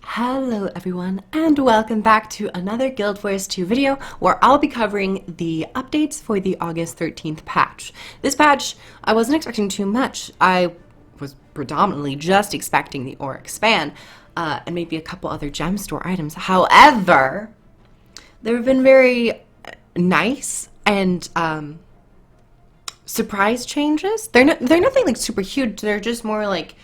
Hello everyone, and welcome back to another Guild Wars 2 video where I'll be covering the updates for the August 13th patch. This patch, I wasn't expecting too much. I was predominantly just expecting the ore expand and maybe a couple other gem store items. However, there have been very nice and surprise changes. They're nothing like super huge. They're just more like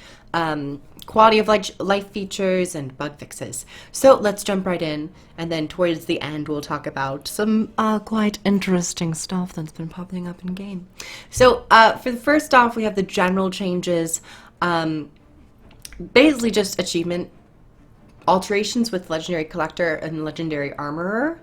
quality of life features and bug fixes. So let's jump right in, and then towards the end we'll talk about some quite interesting stuff that's been popping up in game. So for the first off, we have the general changes, basically just achievement alterations with Legendary Collector and Legendary Armorer.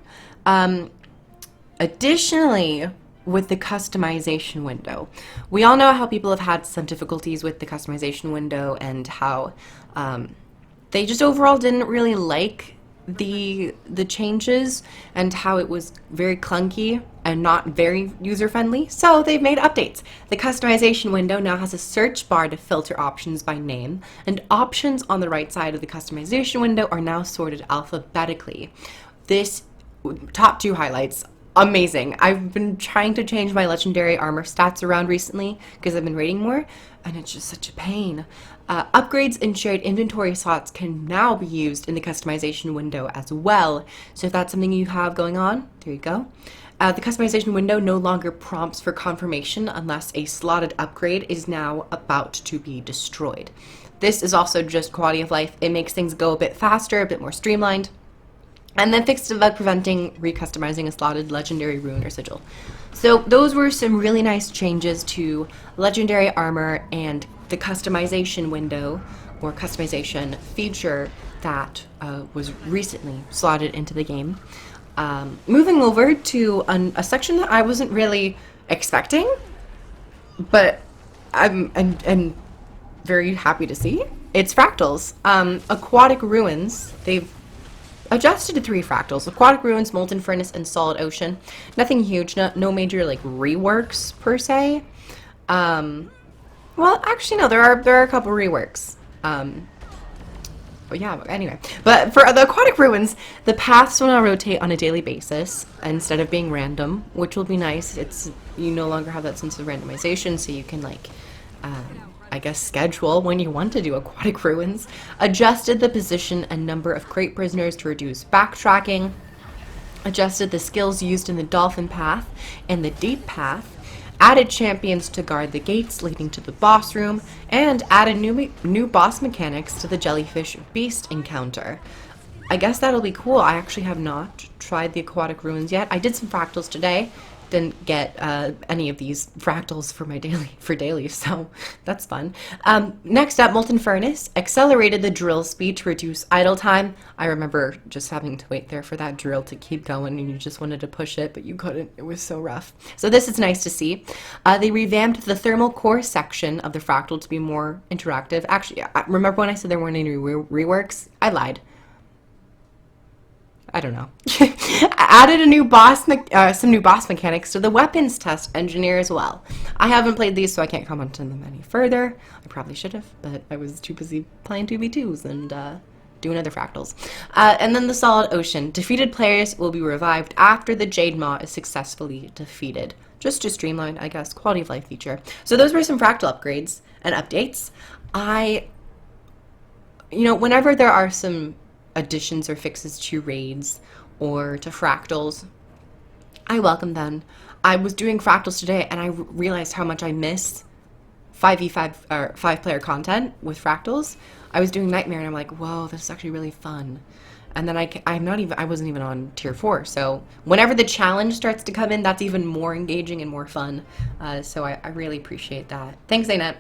Additionally, with the customization window, we all know how people have had some difficulties with the customization window and how they just overall didn't really like the changes and how it was very clunky and not very user-friendly. So they've made updates. The customization window now has a search bar to filter options by name, and options on the right side of the customization window are now sorted alphabetically. This top two highlights. Amazing. I've been trying to change my legendary armor stats around recently because I've been raiding more, and it's just such a pain. Upgrades and shared inventory slots can now be used in the customization window as well. So if that's something you have going on, there you go. The customization window no longer prompts for confirmation unless a slotted upgrade is now about to be destroyed. This is also just quality of life. It makes things go a bit faster, a bit more streamlined. And then fixed the bug preventing recustomizing a slotted legendary rune or sigil. So those were some really nice changes to legendary armor and the customization window or customization feature that was recently slotted into the game. Moving over to a section that I wasn't really expecting, but I'm very happy to see. It's fractals. Aquatic ruins. They've adjusted to 3 fractals: Aquatic Ruins, Molten Furnace, and Solid Ocean. Nothing huge, no major like reworks per se. Well, actually no, there are a couple reworks. But yeah, anyway. But for the Aquatic Ruins, the paths will now rotate on a daily basis instead of being random, which will be nice. You no longer have that sense of randomization, so you can like I guess schedule when you want to do Aquatic Ruins. Adjusted the position and number of crate prisoners to reduce backtracking. Adjusted the skills used in the Dolphin Path and the Deep Path. Added champions to guard the gates leading to the boss room, and added new boss mechanics to the Jellyfish Beast encounter. I guess that'll be cool. I actually have not tried the Aquatic Ruins yet. I did some fractals today. Didn't get any of these fractals for my daily, so that's fun. Next up, Molten Furnace accelerated the drill speed to reduce idle time. I remember just having to wait there for that drill to keep going, and you just wanted to push it, but you couldn't. It was so rough. So this is nice to see. They revamped the thermal core section of the fractal to be more interactive. Actually, remember when I said there weren't any reworks? I lied. I don't know. Added a new some new boss mechanics to the weapons test engineer as well. I haven't played these, so I can't comment on them any further. I probably should have, but I was too busy playing 2v2s and doing other fractals. And then the Solid Ocean. Defeated players will be revived after the Jade Maw is successfully defeated. Just to streamline, I guess, quality of life feature. So those were some fractal upgrades and updates. Whenever there are some additions or fixes to raids or to fractals, I welcome them. I was doing fractals today and I realized how much I miss 5v5 or 5-player content with fractals. I was doing Nightmare and I'm like, whoa, this is actually really fun. And then I wasn't even on tier 4, so whenever the challenge starts to come in, that's even more engaging and more fun. So I really appreciate that. Thanks, Zaynep.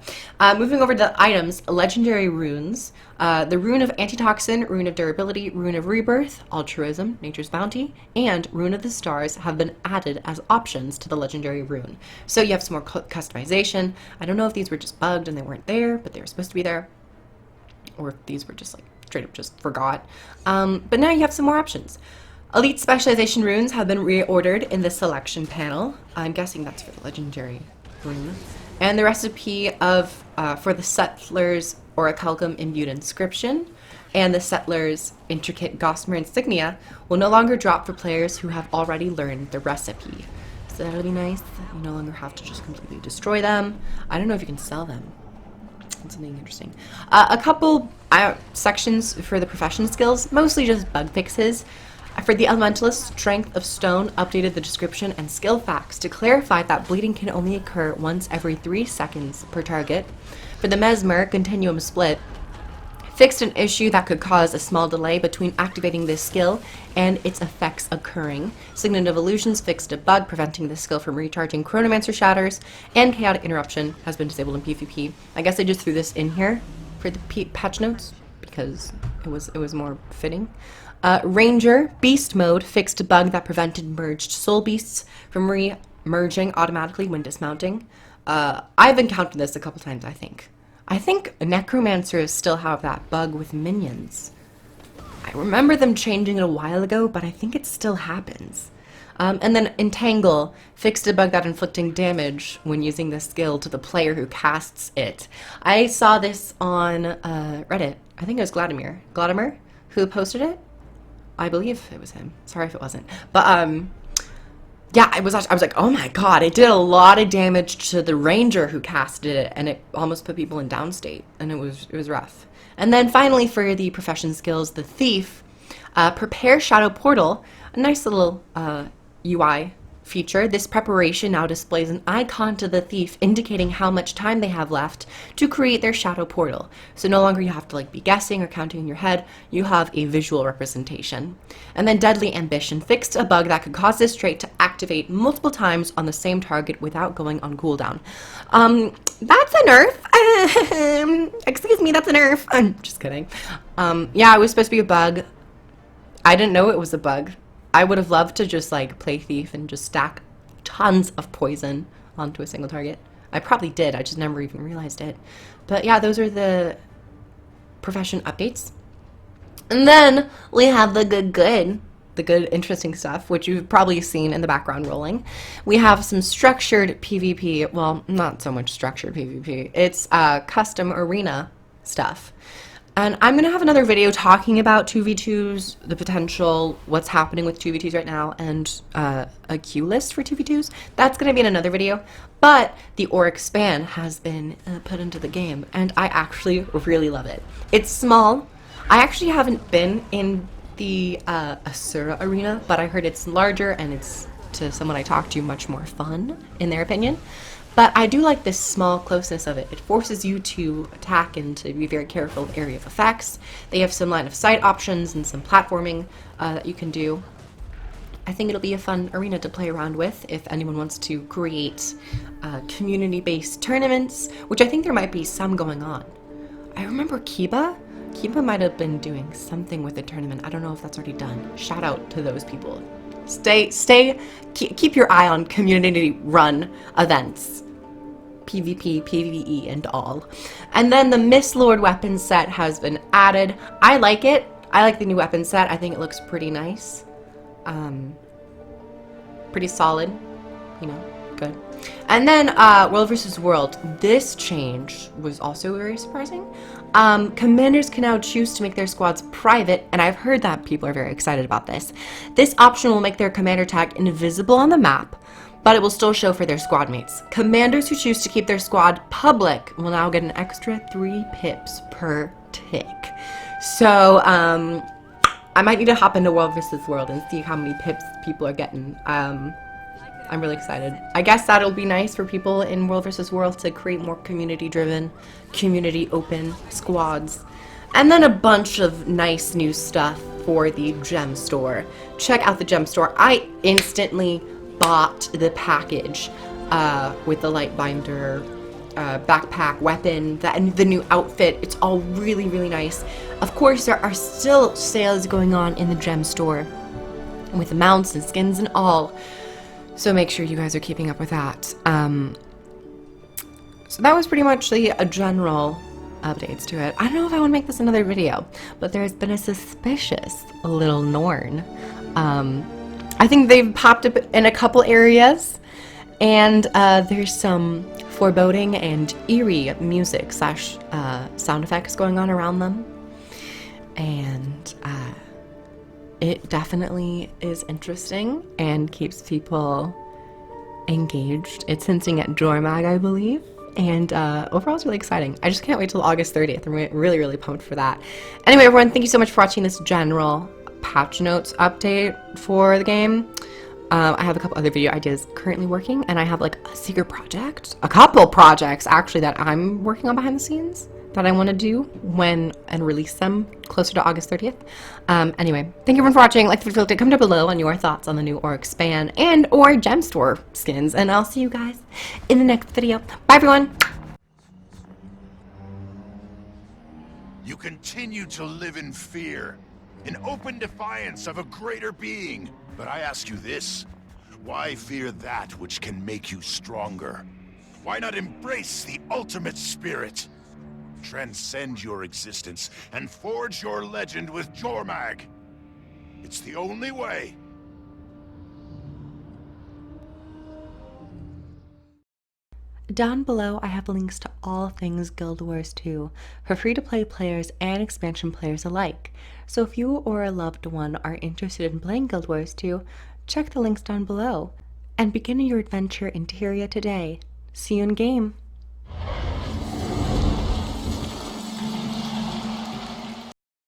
Moving over to the items, legendary runes. The Rune of Antitoxin, Rune of Durability, Rune of Rebirth, Altruism, Nature's Bounty, and Rune of the Stars have been added as options to the legendary rune. So you have some more customization. I don't know if these were just bugged and they weren't there, but they were supposed to be there, or if these were just like straight up just forgot. But now you have some more options. Elite specialization runes have been reordered in the selection panel. I'm guessing that's for the legendary rune. And the recipe of for the Settler's Orichalcum imbued inscription and the Settler's intricate gossamer insignia will no longer drop for players who have already learned the recipe. So that'll be nice. You no longer have to just completely destroy them. I don't know if you can sell them. That's something interesting. A couple sections for the profession skills, mostly just bug fixes. For the Elementalist, Strength of Stone updated the description and skill facts to clarify that bleeding can only occur once every 3 seconds per target. For the Mesmer, Continuum Split fixed an issue that could cause a small delay between activating this skill and its effects occurring. Signet of Illusions fixed a bug preventing the skill from recharging Chronomancer Shatters, and Chaotic Interruption has been disabled in PvP. I guess I just threw this in here for the patch notes because it was more fitting. Ranger Beast Mode fixed a bug that prevented merged soul beasts from re-merging automatically when dismounting. I've encountered this a couple times, I think. I think Necromancers still have that bug with minions. I remember them changing it a while ago, but I think it still happens. And then Entangle fixed a bug that inflicting damage when using the skill to the player who casts it. I saw this on Reddit. I think it was Gladimer who posted it. I believe it was him. Sorry if it wasn't. But yeah, I was like, oh my god, it did a lot of damage to the ranger who casted it, and it almost put people in downstate, and it was rough. And then finally for the profession skills, the thief, prepare shadow portal, a nice little UI feature. This preparation now displays an icon to the thief indicating how much time they have left to create their shadow portal. So no longer you have to like be guessing or counting in your head, you have a visual representation. And then Deadly Ambition fixed a bug that could cause this trait to activate multiple times on the same target without going on cooldown. That's a nerf. Excuse me, that's a nerf. I'm just kidding. Yeah, it was supposed to be a bug. I didn't know it was a bug. I would have loved to just like play Thief and just stack tons of poison onto a single target. I probably did, I just never even realized it. But yeah, those are the profession updates. And then we have the good interesting stuff, which you've probably seen in the background rolling. We have some structured PvP, well, not so much structured PvP, it's custom arena stuff. And I'm going to have another video talking about 2v2s, the potential, what's happening with 2v2s right now, and a queue list for 2v2s. That's going to be in another video. But the Auric Span has been put into the game, and I actually really love it. It's small. I actually haven't been in the Asura arena, but I heard it's larger, and it's, to someone I talked to, much more fun, in their opinion. But I do like this small closeness of it. It forces you to attack and to be very careful of area of effects. They have some line of sight options and some platforming that you can do. I think it'll be a fun arena to play around with if anyone wants to create community-based tournaments, which I think there might be some going on. I remember Kiba might have been doing something with the tournament. I don't know if that's already done. Shout out to those people. Keep your eye on community-run events. PvP, PvE, and all. And then the Mist Lord weapon set has been added. I like it. I like the new weapon set. I think it looks pretty nice. Pretty solid. You know, good. And then World vs. World. This change was also very surprising. Commanders can now choose to make their squads private, and I've heard that people are very excited about this. This option will make their commander tag invisible on the map, but it will still show for their squad mates. Commanders who choose to keep their squad public will now get an extra 3 pips per tick. So, I might need to hop into World vs. World and see how many pips people are getting. I'm really excited. I guess that'll be nice for people in World vs. World to create more community-driven, community-open squads. And then a bunch of nice new stuff for the gem store. Check out the gem store. I instantly bought the package with the light binder, backpack, weapon, the new outfit. It's all really, really nice. Of course, there are still sales going on in the gem store with mounts and skins and all. So make sure you guys are keeping up with that. So that was pretty much a general updates to it. I don't know if I want to make this another video, but there's been a suspicious little Norn. I think they've popped up in a couple areas, And there's some foreboding and eerie music slash sound effects going on around them. And it definitely is interesting and keeps people engaged. It's hinting at Jormag, I believe. And overall, it's really exciting. I just can't wait till August 30th. I'm really, really pumped for that. Anyway, everyone, thank you so much for watching this general patch notes update for the game. I have a couple other video ideas currently working, and I have like a secret project, a couple projects actually that I'm working on behind the scenes that I want to do when and release them closer to August 30th. Anyway, thank you everyone for watching. Like the video, comment down below on your thoughts on the new Orc Span and or Gem Store skins, and I'll see you guys in the next video. Bye everyone! You continue to live in fear, in open defiance of a greater being. But I ask you this, why fear that which can make you stronger? Why not embrace the ultimate spirit? Transcend your existence and forge your legend with Jormag. It's the only way. Down below, I have links to all things Guild Wars 2 for free-to-play players and expansion players alike. So if you or a loved one are interested in playing Guild Wars 2, check the links down below and begin your adventure in Tyria today. See you in game!